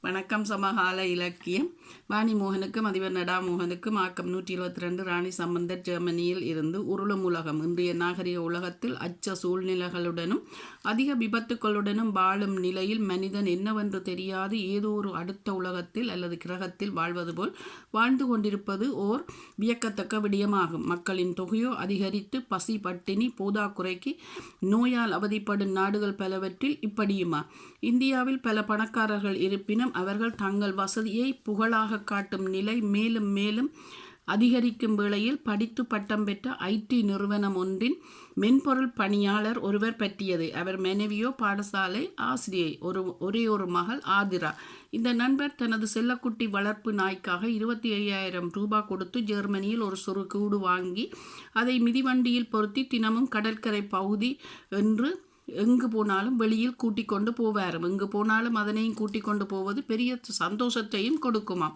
வணக்கம். சமகால இலக்கியம். வாணி மோகனுக்கும் அதிபர் நடாமோகனுக்கும் ஆக்கம் 172. ராணி சம்பந்தர் ஜெர்மனியில் இருந்து. உருளும் உலகம். இன்றைய நாகரிக உலகத்தில் அச்ச சூழ்நிலைகளுடனும் அதிக விபத்துக்களுடனும் வாழும் நிலையில் மனிதன் என்னவென்று தெரியாது ஏதோ ஒரு அடுத்த உலகத்தில் அல்லது கிரகத்தில் வாழ்வது போல் வாழ்ந்து கொண்டிருப்பது ஓர் வியக்கத்தக்க விடயமாகும். மக்களின் தொகையோ அதிகரித்து பசி பட்டினி போதாக்குறைக்கு நோயால் அவதிப்படும் நாடுகள் பலவற்றில் இப்படியுமா? இந்தியாவில் பல பணக்காரர்கள் இருப்பினும் அவர்கள் தங்கள் வசதியை புகழாக காட்டும் நிலை மேலும் மேலும் அதிகரிக்கும் வேளையில் படித்து பட்டம் பெற்ற ஐடி நிறுவனம் ஒன்றின் மென்பொருள் பணியாளர் ஒருவர் பற்றியது. அவர் மனைவியோ பாடசாலை ஆசிரியை, ஒரே ஒரு மகள் ஆதிரா. இந்த நண்பர் தனது செல்லக்குட்டி வளர்ப்பு நாய்க்காக 25,000 ரூபாய் கொடுத்து ஜெர்மனியில் ஒரு சொறு கூடு வாங்கி அதை மிதிவண்டியில் பொருத்தி தினமும் கடற்கரை பகுதி என்று எங்கு போனாலும் வெளியில் கூட்டிக் கொண்டு போவாரும். எங்கு போனாலும் அதனையும் கூட்டிக் கொண்டு போவது பெரிய சந்தோஷத்தையும் கொடுக்குமாம்.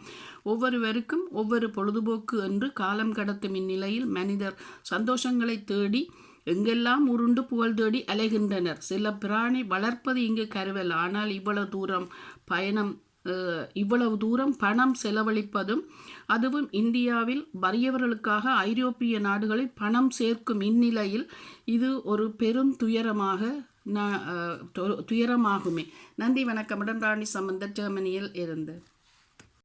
ஒவ்வொருவருக்கும் ஒவ்வொரு பொழுதுபோக்கு என்று காலம் கடத்தும் இந்நிலையில் மனிதர் சந்தோஷங்களை தேடி எங்கெல்லாம் உருண்டு புகழ் தேடி அலைகின்றனர். சில பிராணி வளர்ப்பது இங்கு கருவல். ஆனால் இவ்வளவு தூரம் பணம் செலவழிப்பதும் அதுவும் இந்தியாவில் வறியவர்களுக்காக ஐரோப்பிய நாடுகளில் பணம் சேர்க்கும் இந்நிலையில் இது ஒரு பெரும் துயரமாகுமே. நன்றி, வணக்கம். ராணி சம்பந்தர் ஜெர்மனியில் இருந்து.